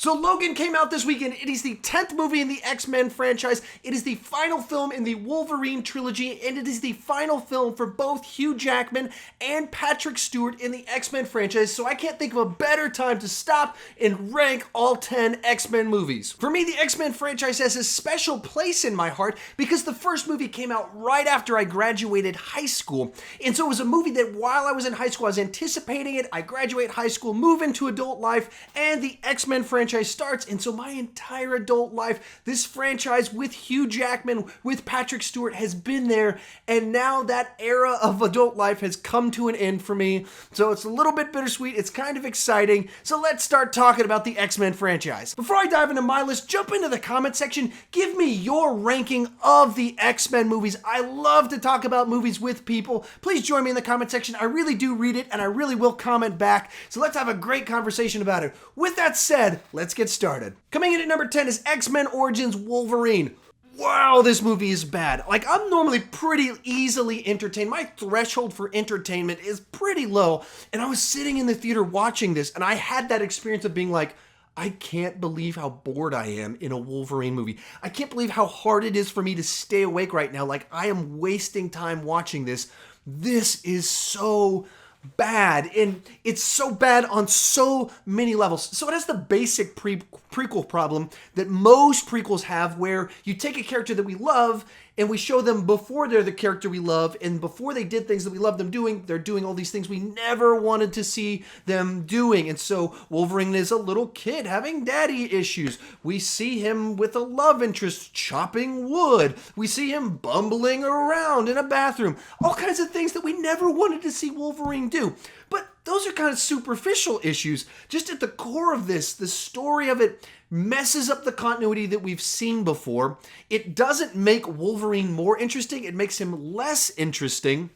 So Logan came out this weekend. It is the 10th movie in the X-Men franchise. It is the final film in the Wolverine trilogy, and it is the final film for both Hugh Jackman and Patrick Stewart in the X-Men franchise, so I can't think of a better time to stop and rank all 10 X-Men movies. For me, the X-Men franchise has a special place in my heart because the first movie came out right after I graduated high school, and so it was a movie that while I was in high school, I was anticipating it. I graduate high school, move into adult life, and the X-Men franchise starts, and so my entire adult life, this franchise with Hugh Jackman, with Patrick Stewart has been there, and now that era of adult life has come to an end for me, so it's a little bit bittersweet. It's kind of exciting, so let's start talking about the X-Men franchise. Before I dive into my list, jump into the comment section, give me your ranking of the X-Men movies. I love to talk about movies with people. Please join me in the comment section. I really do read it, and I really will comment back, so let's have a great conversation about it. With that said, let's get started. Coming in at number 10 is X-Men Origins Wolverine. Wow, this movie is bad. Like, I'm normally pretty easily entertained. My threshold for entertainment is pretty low. And I was sitting in the theater watching this, and I had that experience of being like, I can't believe how bored I am in a Wolverine movie. I can't believe how hard it is for me to stay awake right now. Like, I am wasting time watching this. This is so bad, and it's so bad on so many levels. So it has the basic prequel problem that most prequels have, where you take a character that we love and we show them before they're the character we love, and before they did things that we love them doing, they're doing all these things we never wanted to see them doing. And so Wolverine is a little kid having daddy issues. We see him with a love interest chopping wood. We see him bumbling around in a bathroom. All kinds of things that we never wanted to see Wolverine do. But those are kind of superficial issues. Just at the core of this, the story of it messes up the continuity that we've seen before. It doesn't make Wolverine more interesting. It makes him less interesting.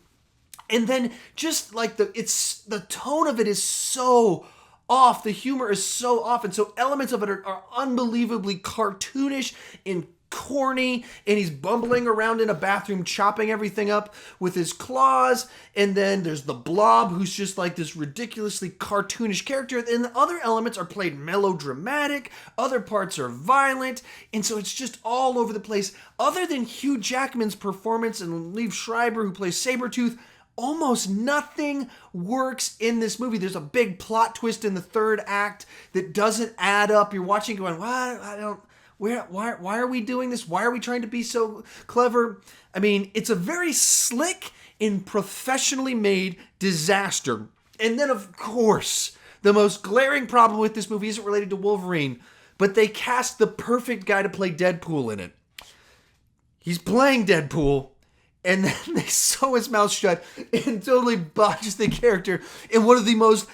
And then just like the tone of it is so off. The humor is so off. And so elements of it are unbelievably cartoonish and corny, and he's bumbling around in a bathroom chopping everything up with his claws. And then there's the Blob, who's just like this ridiculously cartoonish character, and the other elements are played melodramatic, other parts are violent, and so it's just all over the place. Other than Hugh Jackman's performance and Liev Schreiber, who plays Sabretooth, almost nothing works in this movie. There's a big plot twist in the third act that doesn't add up. You're watching going, what? Why are we doing this? Why are we trying to be so clever? I mean, it's a very slick and professionally made disaster. And then, of course, the most glaring problem with this movie isn't related to Wolverine, but they cast the perfect guy to play Deadpool in it. He's playing Deadpool, and then they sew his mouth shut and totally botch the character in one of the most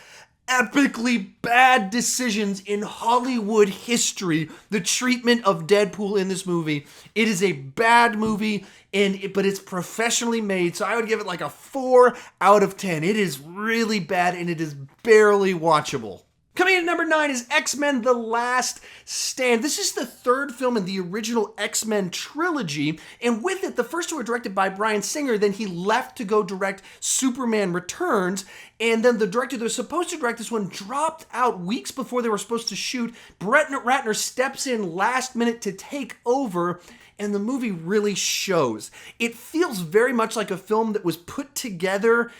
epically bad decisions in Hollywood history, the treatment of Deadpool in this movie. It is a bad movie, but it's professionally made, so I would give it like a 4 out of 10. It is really bad, and it is barely watchable. Coming in at number 9 is X-Men The Last Stand. This is the third film in the original X-Men trilogy, and with it, the first two were directed by Bryan Singer, then he left to go direct Superman Returns, and then the director that was supposed to direct this one dropped out weeks before they were supposed to shoot. Ratner steps in last minute to take over, and the movie really shows. It feels very much like a film that was put together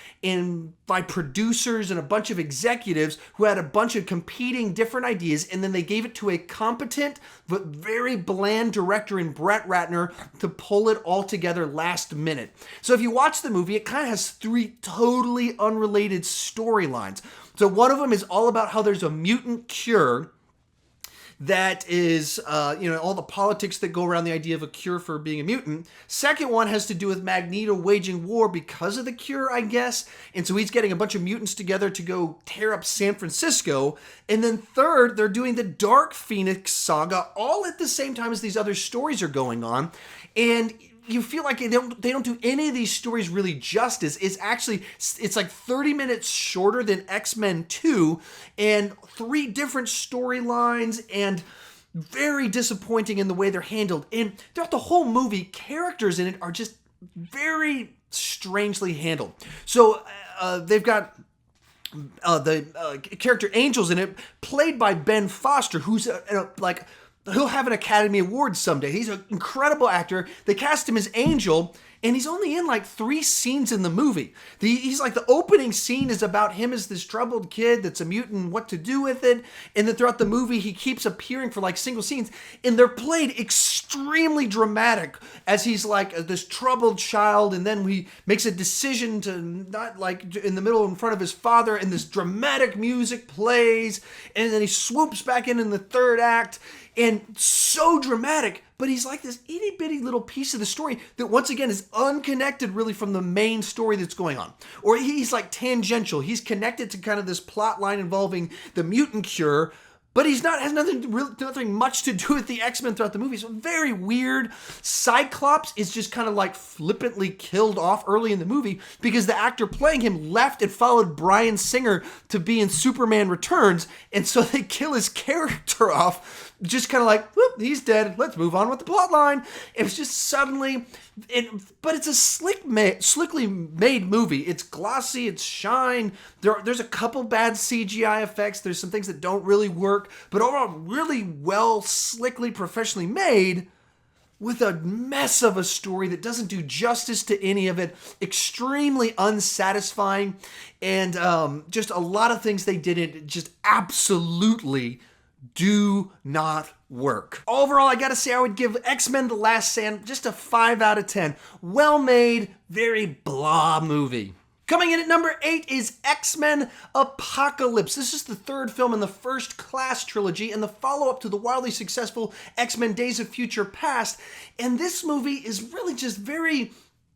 by producers and a bunch of executives who had a bunch of competing different ideas, and then they gave it to a competent but very bland director in Brett Ratner to pull it all together last minute. So if you watch the movie, it kind of has 3 totally unrelated storylines. So one of them is all about how there's a mutant cure that is, all the politics that go around the idea of a cure for being a mutant. Second one has to do with Magneto waging war because of the cure, I guess. And so he's getting a bunch of mutants together to go tear up San Francisco. And then third, they're doing the Dark Phoenix saga all at the same time as these other stories are going on. And you feel like they don't do any of these stories really justice. It's like 30 minutes shorter than X-Men 2, and 3 different storylines, and very disappointing in the way they're handled. And throughout the whole movie, characters in it are just very strangely handled. So they've got the character Angel's in it, played by Ben Foster, who's like, he'll have an Academy Award someday. He's an incredible actor. They cast him as Angel, and he's only in like 3 scenes in the movie. He's like, the opening scene is about him as this troubled kid that's a mutant, what to do with it. And then throughout the movie, he keeps appearing for like single scenes. And they're played extremely dramatic as he's like this troubled child. And then he makes a decision to not like in the middle in front of his father. And this dramatic music plays. And then he swoops back in the third act. And so dramatic, but he's like this itty bitty little piece of the story that once again is unconnected really from the main story that's going on. Or he's like tangential. He's connected to kind of this plot line involving the mutant cure, but has nothing much to do with the X-Men throughout the movie. So very weird. Cyclops is just kind of like flippantly killed off early in the movie because the actor playing him left and followed Bryan Singer to be in Superman Returns. And so they kill his character off, just kind of like, whoop, he's dead. Let's move on with the plot line. It was just suddenly, but it's a slickly made movie. It's glossy, it's shine. There's a couple bad CGI effects. There's some things that don't really work, but overall really well, slickly, professionally made, with a mess of a story that doesn't do justice to any of it. Extremely unsatisfying, and just a lot of things they did just absolutely do not work. Overall, I gotta say I would give X-Men The Last Stand just a 5 out of 10. Well-made, very blah movie. Coming in at number 8 is X-Men Apocalypse. This is the 3rd film in the First Class trilogy and the follow-up to the wildly successful X-Men Days of Future Past. And this movie is really just very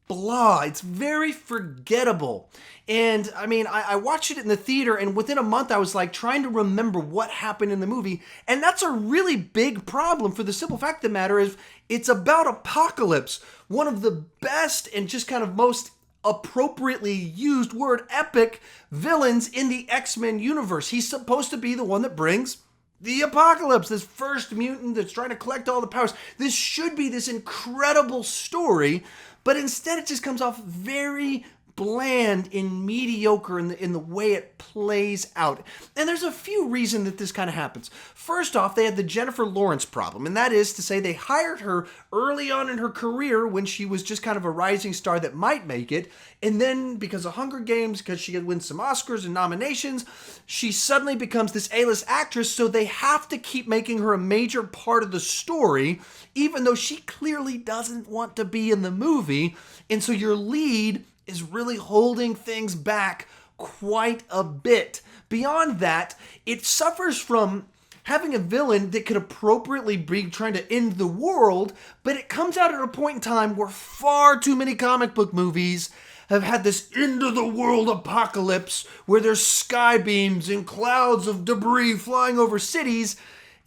blah. It's very forgettable. And I mean, I watched it in the theater, and within a month I was like trying to remember what happened in the movie. And that's a really big problem, for the simple fact of the matter is it's about Apocalypse, one of the best and just kind of most appropriately used word, epic villains in the X-Men universe. He's supposed to be the one that brings the apocalypse, this first mutant that's trying to collect all the powers. This should be this incredible story, but instead it just comes off very bland and mediocre in the way it plays out. And there's a few reasons that this kind of happens. First off, they had the Jennifer Lawrence problem, and that is to say they hired her early on in her career when she was just kind of a rising star that might make it, and then because of Hunger Games, because she had won some Oscars and nominations, she suddenly becomes this A-list actress, so they have to keep making her a major part of the story, even though she clearly doesn't want to be in the movie. And so your lead is really holding things back quite a bit. Beyond that, it suffers from having a villain that could appropriately be trying to end the world, but it comes out at a point in time where far too many comic book movies have had this end of the world apocalypse where there's sky beams and clouds of debris flying over cities.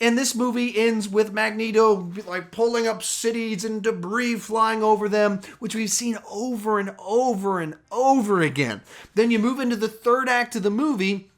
And this movie ends with Magneto like pulling up cities and debris flying over them, which we've seen over and over and over again. Then you move into the third act of the movie,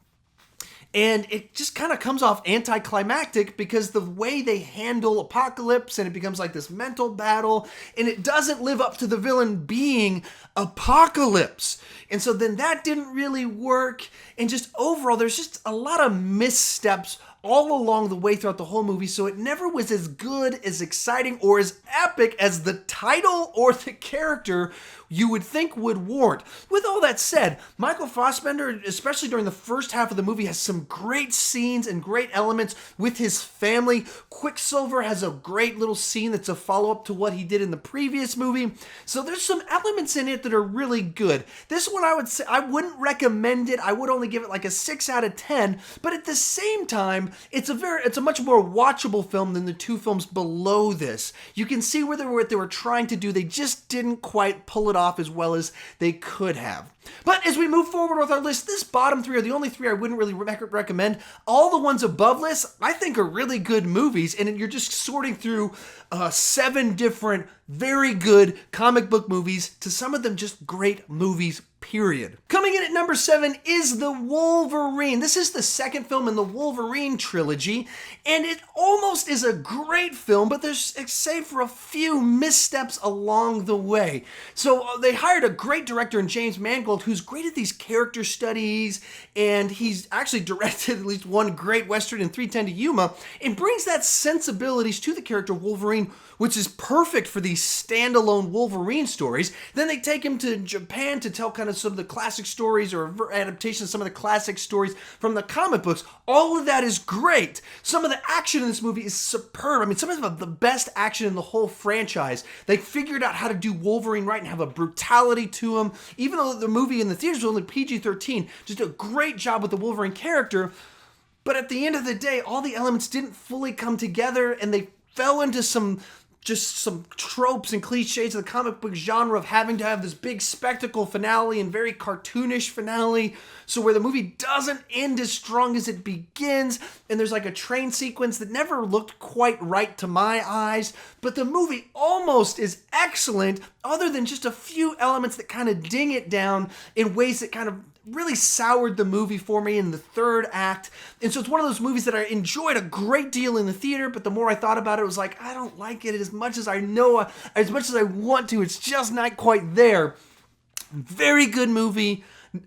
and it just kind of comes off anticlimactic because the way they handle Apocalypse, and it becomes like this mental battle, and it doesn't live up to the villain being Apocalypse. And so then that didn't really work. And just overall, there's just a lot of missteps all along the way throughout the whole movie, so it never was as good, as exciting, or as epic as the title or the character you would think would warrant. With all that said, Michael Fassbender, especially during the first half of the movie, has some great scenes and great elements with his family. Quicksilver has a great little scene that's a follow-up to what he did in the previous movie. So there's some elements in it that are really good. This one, I would say, I wouldn't recommend it. I would only give it like a 6 out of 10, but at the same time, it's a much more watchable film than the 2 films below this. You can see what they were trying to do. They just didn't quite pull it off as well as they could have. But as we move forward with our list, this bottom 3 are the only 3 I wouldn't really recommend. All the ones above this, I think, are really good movies, and you're just sorting through 7 different very good comic book movies to some of them just great movies, period. Coming in at number 7 is The Wolverine. This is the second film in the Wolverine trilogy, and it almost is a great film, but there's, save for a few missteps along the way. So they hired a great director in James Mangold Mangold, who's great at these character studies, and he's actually directed at least one great Western in 3:10 to Yuma, and brings that sensibilities to the character Wolverine, which is perfect for these standalone Wolverine stories. Then they take him to Japan to tell kind of some of the classic stories or adaptations of some of the classic stories from the comic books. All of that is great. Some of the action in this movie is superb. I mean, some of the best action in the whole franchise. They figured out how to do Wolverine right and have a brutality to him. Even though the movie in the theaters was only PG-13, just a great job with the Wolverine character. But at the end of the day, all the elements didn't fully come together, and they fell into some tropes and cliches of the comic book genre of having to have this big spectacle finale and very cartoonish finale, so where the movie doesn't end as strong as it begins, and there's like a train sequence that never looked quite right to my eyes, but the movie almost is excellent, other than just a few elements that kind of ding it down in ways that kind of really soured the movie for me in the third act. And so it's one of those movies that I enjoyed a great deal in the theater, but the more I thought about it, it was like, I don't like it as much as I know, as much as I want to. It's just not quite there. Very good movie,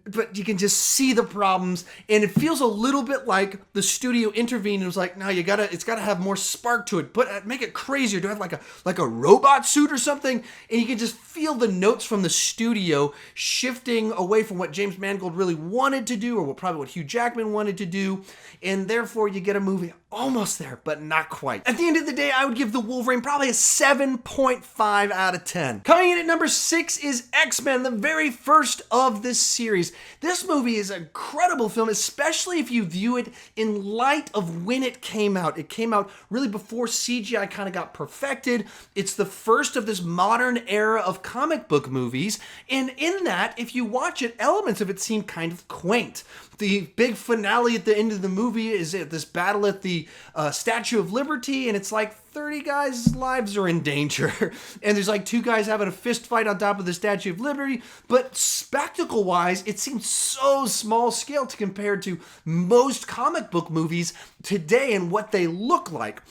but you can just see the problems, and it feels a little bit like the studio intervened and was like, no, it's gotta have more spark to it, but make it crazier. Do I have like a robot suit or something? And you can just feel the notes from the studio shifting away from what James Mangold really wanted to do, or probably what Hugh Jackman wanted to do, and therefore you get a movie almost there, but not quite. At the end of the day, I would give the Wolverine probably a 7.5 out of 10. Coming in at number 6 is X-Men, the very first of this series. This movie is an incredible film, especially if you view it in light of when it came out. It came out really before CGI kind of got perfected. It's the first of this modern era of comic book movies, and in that, if you watch it, elements of it seem kind of quaint. The big finale at the end of the movie is this battle at the Statue of Liberty, and it's like 30 guys' lives are in danger. And there's like 2 guys having a fist fight on top of the Statue of Liberty. But spectacle-wise, it seems so small scale to compare to most comic book movies today and what they look like.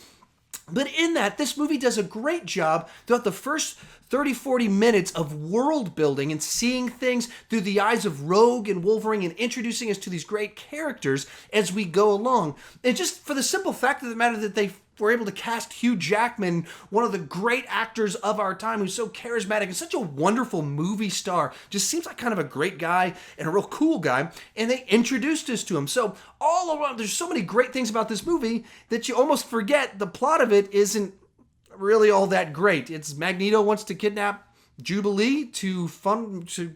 But in that, this movie does a great job throughout the first 30-40 minutes of world building and seeing things through the eyes of Rogue and Wolverine and introducing us to these great characters as we go along. And just for the simple fact of the matter that they were able to cast Hugh Jackman, one of the great actors of our time, who's so charismatic and such a wonderful movie star, just seems like kind of a great guy and a real cool guy, and they introduced us to him. So all around, there's so many great things about this movie that you almost forget the plot of it isn't really all that great. It's Magneto wants to kidnap Jubilee to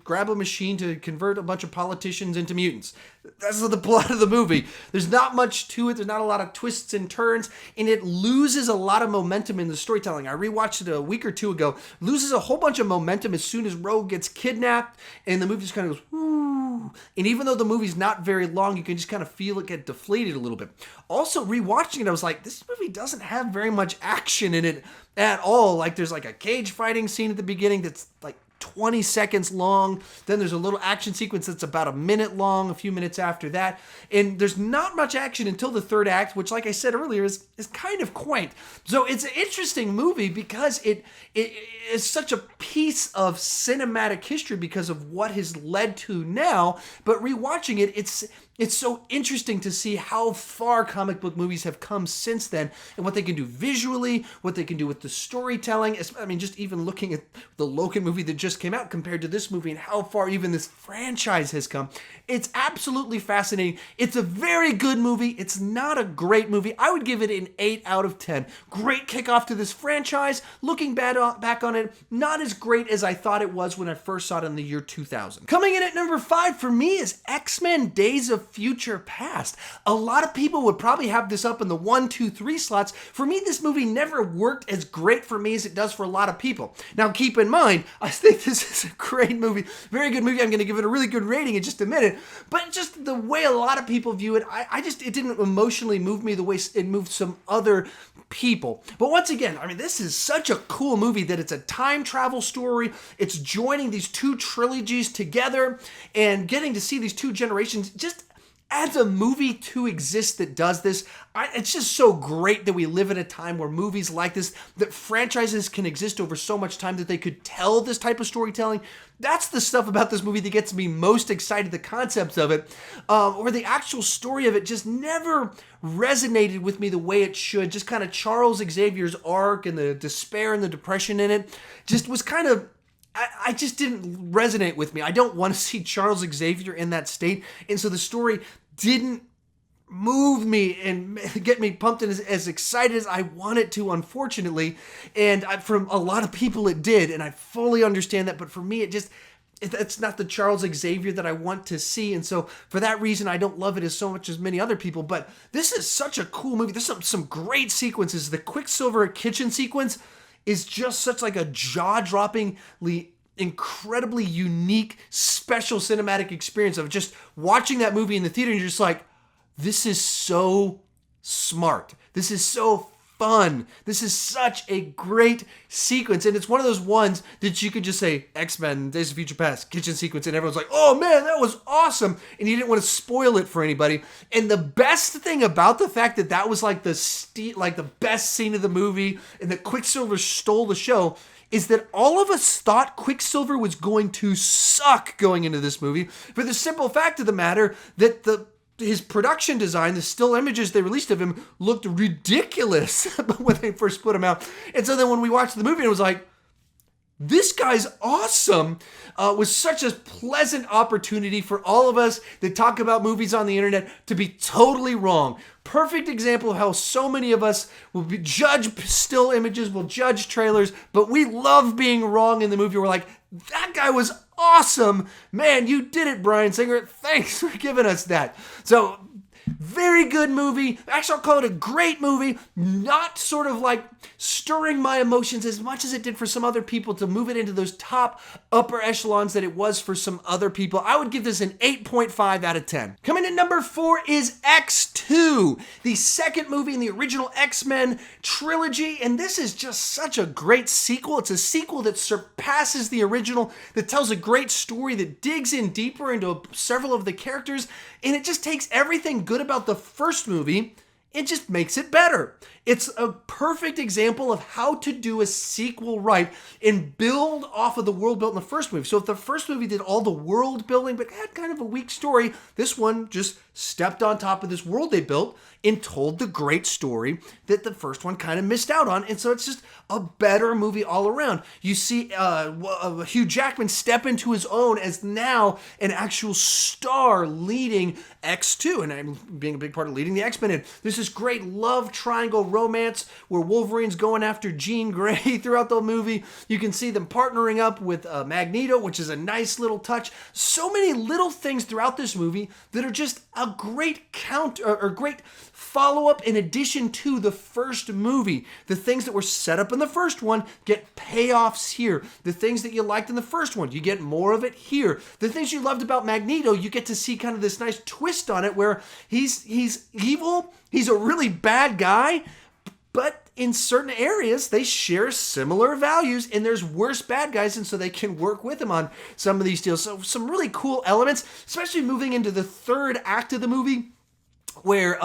grab a machine to convert a bunch of politicians into mutants. That's the plot of the movie. There's not much to it. There's not a lot of twists and turns, and it loses a lot of momentum in the storytelling. I rewatched it a week or two ago. It loses a whole bunch of momentum as soon as Rogue gets kidnapped, and the movie just kind of goes, whoo. And even though the movie's not very long, you can just kind of feel it get deflated a little bit. Also, rewatching it, I was like, this movie doesn't have very much action in it at all. Like, there's like a cage fighting scene at the beginning that's like 20 seconds long. Then there's a little action sequence that's about a minute long, a few minutes after that. And there's not much action until the third act, which, like I said earlier, is kind of quaint. So it's an interesting movie because it is such a piece of cinematic history because of what has led to now. But rewatching it, it's so interesting to see how far comic book movies have come since then and what they can do visually, what they can do with the storytelling. I mean, just even looking at the Logan movie that just came out compared to this movie and how far even this franchise has come. It's absolutely fascinating. It's a very good movie. It's not a great movie. I would give it an 8 out of 10. Great kickoff to this franchise. Looking back on it, not as great as I thought it was when I first saw it in the year 2000. Coming in at number 5 for me is X-Men Days of Future Past. A lot of people would probably have this up in the 1, 2, 3 slots. For me, this movie never worked as great for me as it does for a lot of people. Now, keep in mind, I think this is a great movie, very good movie. I'm going to give it a really good rating in just a minute, but just the way a lot of people view it, it didn't emotionally move me the way it moved some other people. But once again, I mean, this is such a cool movie that it's a time travel story. It's joining these 2 trilogies together and getting to see these 2 generations. Just adds a movie to exist that does this. It's just so great that we live in a time where movies like this, that franchises can exist over so much time that they could tell this type of storytelling. That's the stuff about this movie that gets me most excited. The concepts of it, or the actual story of it, just never resonated with me the way it should. Just kind of Charles Xavier's arc and the despair and the depression in it just was kind of, I just didn't resonate with me. I don't want to see Charles Xavier in that state. And so the story didn't move me and get me pumped and as excited as I wanted to, unfortunately. And from a lot of people it did, and I fully understand that. But for me, it's not the Charles Xavier that I want to see. And so for that reason, I don't love it as so much as many other people. But this is such a cool movie. There's some great sequences. The Quicksilver kitchen sequence is just such like a jaw-droppingly incredibly unique, special cinematic experience of just watching that movie in the theater, and you're just like, this is so smart. This is so fun. This is such a great sequence. And it's one of those ones that you could just say, X-Men, Days of Future Past, kitchen sequence, and everyone's like, oh man, that was awesome. And you didn't want to spoil it for anybody. And the best thing about the fact that that was like the best scene of the movie and that Quicksilver stole the show is that all of us thought Quicksilver was going to suck going into this movie, for the simple fact of the matter that his production design, the still images they released of him, looked ridiculous when they first put him out. And so then when we watched the movie, it was like, this guy's awesome. Was such a pleasant opportunity for all of us that talk about movies on the internet to be totally wrong. Perfect example of how so many of us will judge still images, will judge trailers, but we love being wrong in the movie. We're like, that guy was awesome. Man, you did it, Bryan Singer. Thanks for giving us that. So, very good movie. Actually, I'll call it a great movie. Not sort of like stirring my emotions as much as it did for some other people to move it into those top upper echelons that it was for some other people. I would give this an 8.5 out of 10. Coming in number 4 is X2, the second movie in the original X-Men trilogy. And this is just such a great sequel. It's a sequel that surpasses the original, that tells a great story, that digs in deeper into several of the characters. And it just takes everything good about the first movie and just makes it better. It's a perfect example of how to do a sequel right and build off of the world built in the first movie. So if the first movie did all the world building but had kind of a weak story, this one just stepped on top of this world they built and told the great story that the first one kind of missed out on. And so it's just a better movie all around. You see Hugh Jackman step into his own as now an actual star leading X2, and I'm being a big part of leading the X-Men. And there's this great love triangle romance where Wolverine's going after Jean Grey throughout the movie. You can see them partnering up with Magneto, which is a nice little touch. So many little things throughout this movie that are just a great great follow-up in addition to the first movie. The things that were set up in the first one get payoffs here. The things that you liked in the first one, you get more of it here. The things you loved about Magneto, you get to see kind of this nice twist on it where he's evil, he's a really bad guy, but in certain areas, they share similar values, and there's worse bad guys, and so they can work with him on some of these deals. So some really cool elements, especially moving into the third act of the movie, where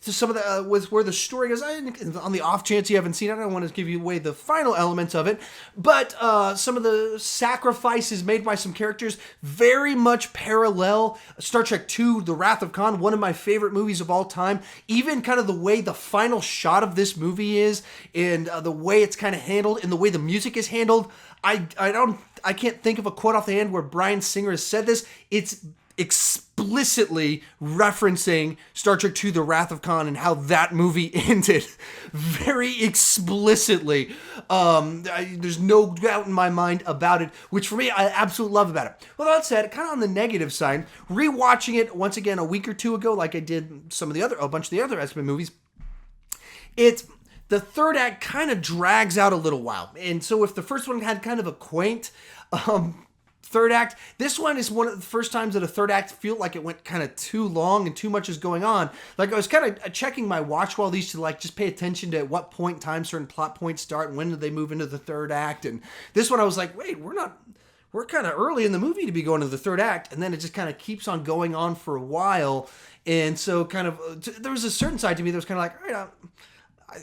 some of the with where the story goes. On the off chance you haven't seen it, I don't want to give you away the final elements of it, but some of the sacrifices made by some characters very much parallel Star Trek II: The Wrath of Khan, one of my favorite movies of all time. Even kind of the way the final shot of this movie is, and the way it's kind of handled, and the way the music is handled. I can't think of a quote off the hand where Bryan Singer has said this. It's explicitly referencing Star Trek II: The Wrath of Khan and how that movie ended very explicitly. There's no doubt in my mind about it, which for me, I absolutely love about it. Well, that said, kind of on the negative side, rewatching it once again a week or two ago, like I did a bunch of the other X-Men movies, the third act kind of drags out a little while. And so if the first one had kind of a quaint third act, this one is one of the first times that a third act felt like it went kind of too long and too much is going on. Like I was kind of checking my watch while these to like just pay attention to at what point in time certain plot points start and when do they move into the third act. And this one I was like, wait, we're not we're kind of early in the movie to be going to the third act, and then it just kind of keeps on going on for a while. And so kind of, there was a certain side to me that was kind of like, all right,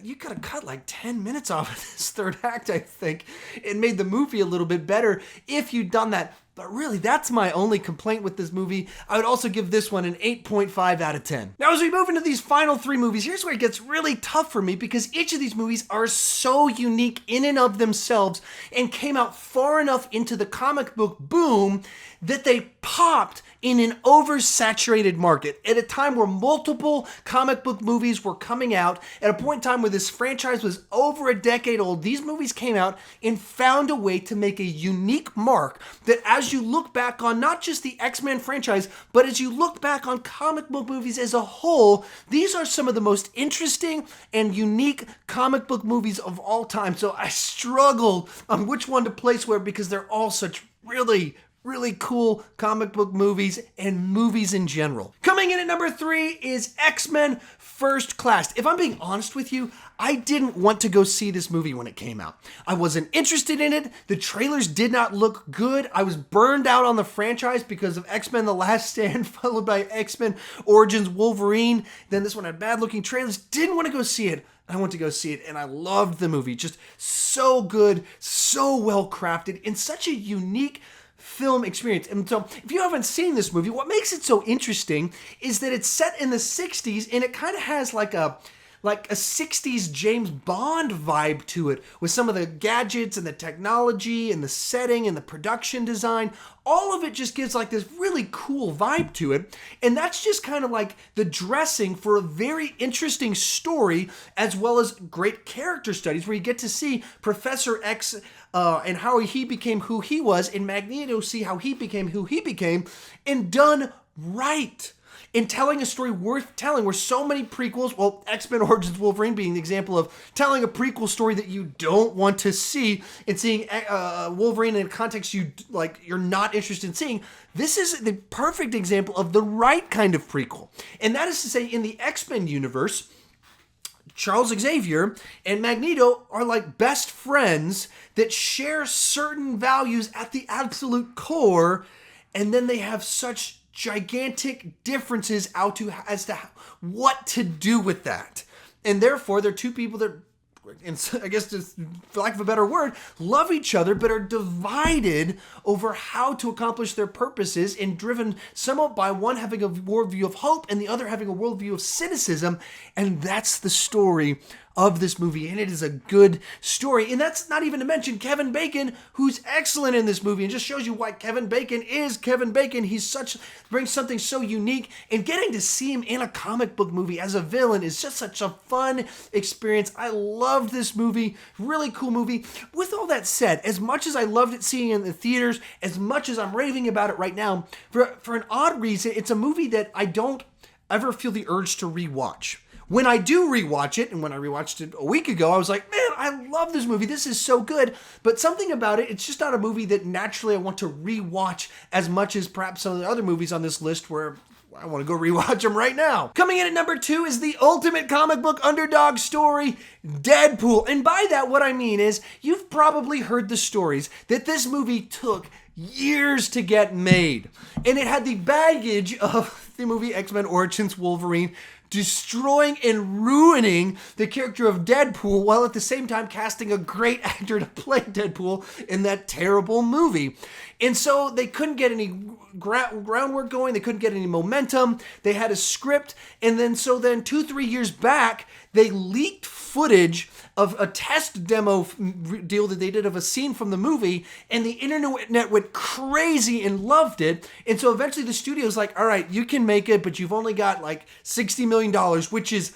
you could have cut like 10 minutes off of this third act, I think, and made the movie a little bit better if you'd done that. But really, that's my only complaint with this movie. I would also give this one an 8.5 out of 10. Now, as we move into these final three movies, here's where it gets really tough for me, because each of these movies are so unique in and of themselves and came out far enough into the comic book boom that they popped in an oversaturated market at a time where multiple comic book movies were coming out. At a point in time where this franchise was over a decade old, these movies came out and found a way to make a unique mark that, as you look back on not just the X-Men franchise, but as you look back on comic book movies as a whole, these are some of the most interesting and unique comic book movies of all time. So I struggled on which one to place where, because they're all such really cool comic book movies and movies in general. Coming in at number 3 is X-Men First Class. If I'm being honest with you, I didn't want to go see this movie when it came out. I wasn't interested in it. The trailers did not look good. I was burned out on the franchise because of X-Men The Last Stand, followed by X-Men Origins Wolverine. Then this one had bad looking trailers. Didn't want to go see it. I went to go see it, and I loved the movie. Just so good, so well crafted, and such a unique film experience. And so if you haven't seen this movie, what makes it so interesting is that it's set in the 60s, and it kind of has like a 60s James Bond vibe to it, with some of the gadgets and the technology and the setting and the production design. All of it just gives like this really cool vibe to it. And that's just kind of like the dressing for a very interesting story, as well as great character studies, where you get to see Professor X and how he became who he was, and Magneto see how he became who he became, and done right. In telling a story worth telling, where so many prequels, well, X-Men Origins Wolverine being the example of telling a prequel story that you don't want to see, and seeing Wolverine in a context you're not interested in seeing. This is the perfect example of the right kind of prequel. And that is to say, in the X-Men universe, Charles Xavier and Magneto are like best friends that share certain values at the absolute core, and then they have such gigantic differences as to what to do with that. And therefore, they're two people that, I guess, just for lack of a better word, love each other, but are divided over how to accomplish their purposes, and driven somewhat by one having a worldview of hope and the other having a worldview of cynicism. And that's the story of this movie, and it is a good story. And that's not even to mention Kevin Bacon, who's excellent in this movie, and just shows you why Kevin Bacon is Kevin Bacon. Brings something so unique, and getting to see him in a comic book movie as a villain is just such a fun experience. I loved this movie. Really cool movie. With all that said, as much as I loved it seeing it in the theaters, as much as I'm raving about it right now, for an odd reason, it's a movie that I don't ever feel the urge to rewatch. When I do rewatch it, and when I rewatched it a week ago, I was like, man, I love this movie. This is so good. But something about it, it's just not a movie that naturally I want to rewatch as much as perhaps some of the other movies on this list, where I want to go rewatch them right now. Coming in at number 2 is the ultimate comic book underdog story, Deadpool. And by that, what I mean is, you've probably heard the stories that this movie took years to get made. And it had the baggage of the movie X-Men Origins Wolverine, destroying and ruining the character of Deadpool, while at the same time casting a great actor to play Deadpool in that terrible movie. And so they couldn't get any groundwork going. They couldn't get any momentum. They had a script. And then 2-3 years back, they leaked footage of a test demo deal that they did of a scene from the movie, and the internet went crazy and loved it. And so eventually the studio's like, all right, you can make it, but you've only got like $60 million, which is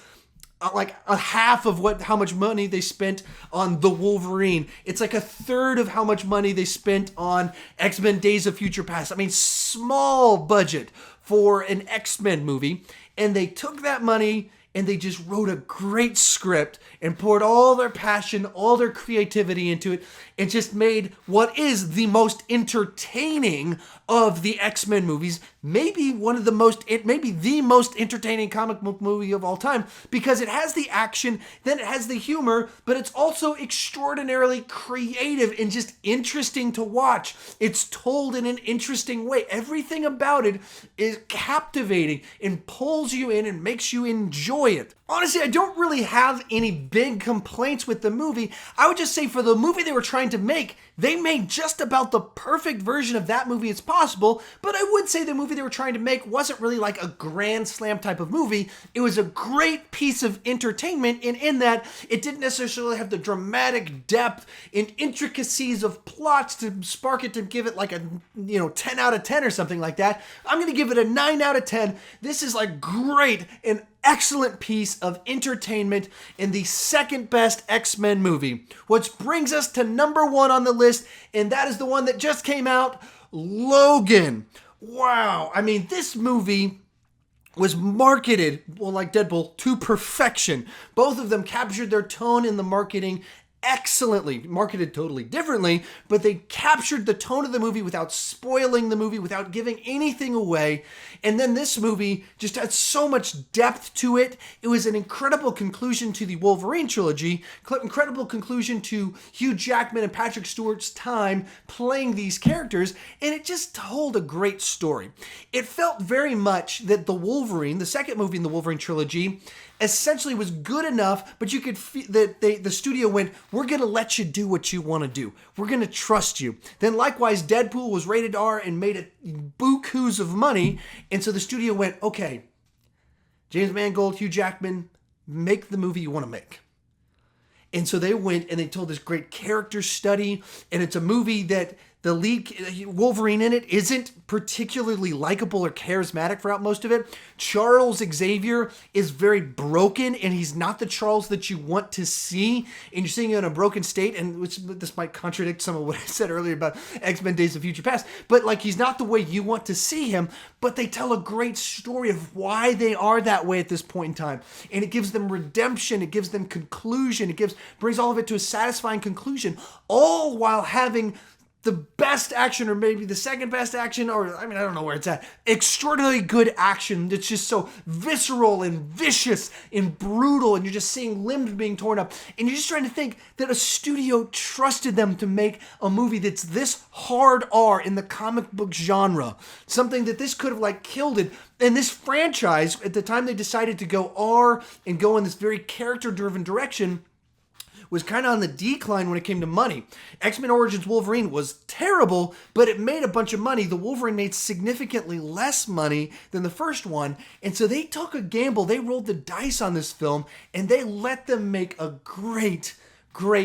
like a half of how much money they spent on the Wolverine. It's like a third of how much money they spent on X-Men Days of Future Past. I mean, small budget for an X-Men movie. And they took that money and they just wrote a great script and poured all their passion, all their creativity into it, and just made what is the most entertaining of the X-Men movies, maybe it may be the most entertaining comic book movie of all time, because it has the action, then it has the humor, but it's also extraordinarily creative and just interesting to watch. It's told in an interesting way. Everything about it is captivating and pulls you in and makes you enjoy it. Honestly, I don't really have any big complaints with the movie. I would just say for the movie they were trying to make, they made just about the perfect version of that movie as possible, but I would say the movie they were trying to make wasn't really like a grand slam type of movie. It was a great piece of entertainment, and in that, it didn't necessarily have the dramatic depth and intricacies of plots to spark it to give it like a 10 out of 10 or something like that. I'm going to give it a 9 out of 10. This is like great and excellent piece of entertainment in the second best X-Men movie, which brings us to number 1 on the list, and that is the one that just came out, Logan. Wow. I mean, this movie was marketed, well, like Deadpool, to perfection. Both of them captured their tone in the marketing excellently, marketed totally differently, but they captured the tone of the movie without spoiling the movie, without giving anything away. And then this movie just had so much depth to it. It was an incredible conclusion to the Wolverine trilogy, incredible conclusion to Hugh Jackman and Patrick Stewart's time playing these characters, and it just told a great story. It felt very much that the second movie in the Wolverine trilogy, essentially was good enough, but you could feel that the studio went, we're going to let you do what you want to do. We're going to trust you. Then likewise, Deadpool was rated R and made a bukus of money, and so the studio went, okay, James Mangold, Hugh Jackman, make the movie you want to make. And so they went and they told this great character study, and it's a movie that the lead Wolverine in it isn't particularly likable or charismatic throughout most of it. Charles Xavier is very broken, and he's not the Charles that you want to see, and you're seeing him in a broken state, and this might contradict some of what I said earlier about X-Men Days of Future Past, but like he's not the way you want to see him, but they tell a great story of why they are that way at this point in time, and it gives them redemption, it gives them conclusion, brings all of it to a satisfying conclusion, all while having the best action, or maybe the second best action, or I don't know where it's at. Extraordinarily good action that's just so visceral and vicious and brutal, and you're just seeing limbs being torn up, and you're just trying to think that a studio trusted them to make a movie that's this hard R in the comic book genre. Something that this could have like killed it. And this franchise, at the time they decided to go R and go in this very character-driven direction, was kind of on the decline when it came to money. X-Men Origins Wolverine was terrible, but it made a bunch of money. The Wolverine made significantly less money than the first one, and so they took a gamble. They rolled the dice on this film, and they let them make a great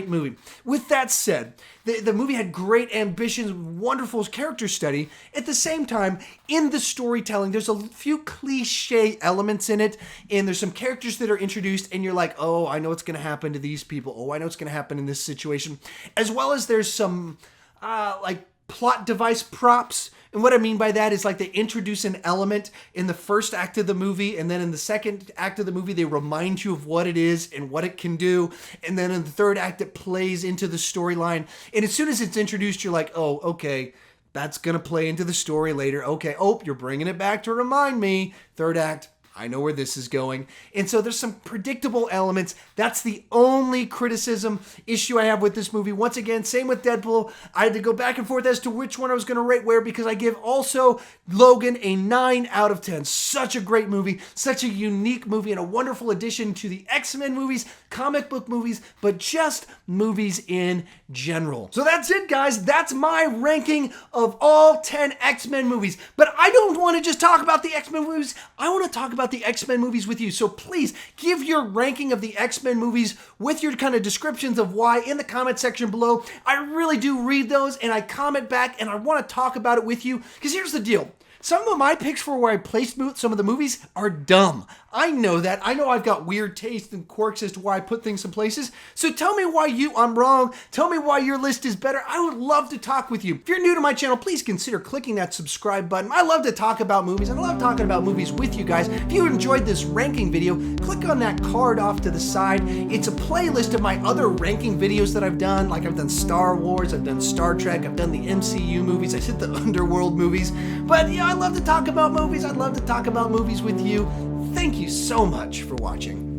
movie. With that said, the movie had great ambitions, wonderful character study. At the same time, in the storytelling, there's a few cliche elements in it, and there's some characters that are introduced, and you're like, oh, I know what's going to happen to these people. Oh, I know what's going to happen in this situation. As well as there's some, plot device props. And what I mean by that is like they introduce an element in the first act of the movie, and then in the second act of the movie, they remind you of what it is and what it can do. And then in the third act, it plays into the storyline. And as soon as it's introduced, you're like, oh, okay, that's going to play into the story later. Okay, oh, you're bringing it back to remind me. Third act, I know where this is going. And so there's some predictable elements. That's the only issue I have with this movie. Once again, same with Deadpool. I had to go back and forth as to which one I was going to rate where, because I give also Logan a 9 out of 10. Such a great movie, such a unique movie, and a wonderful addition to the X-Men movies, comic book movies, but just movies in general. So that's it, guys. That's my ranking of all 10 X-Men movies. But I don't want to just talk about the X-Men movies. I want to talk about the X-Men movies with you. So please give your ranking of the X-Men movies with your kind of descriptions of why in the comment section below. I really do read those, and I comment back, and I want to talk about it with you, because here's the deal. Some of my picks for where I placed some of the movies are dumb. I know that. I know I've got weird taste and quirks as to why I put things in places. So tell me why I'm wrong. Tell me why your list is better. I would love to talk with you. If you're new to my channel, please consider clicking that subscribe button. I love to talk about movies. I love talking about movies with you guys. If you enjoyed this ranking video, click on that card off to the side. It's a playlist of my other ranking videos that I've done. Like I've done Star Wars, I've done Star Trek, I've done the MCU movies, I did the Underworld movies. But yeah, I love to talk about movies. I'd love to talk about movies with you. Thank you so much for watching.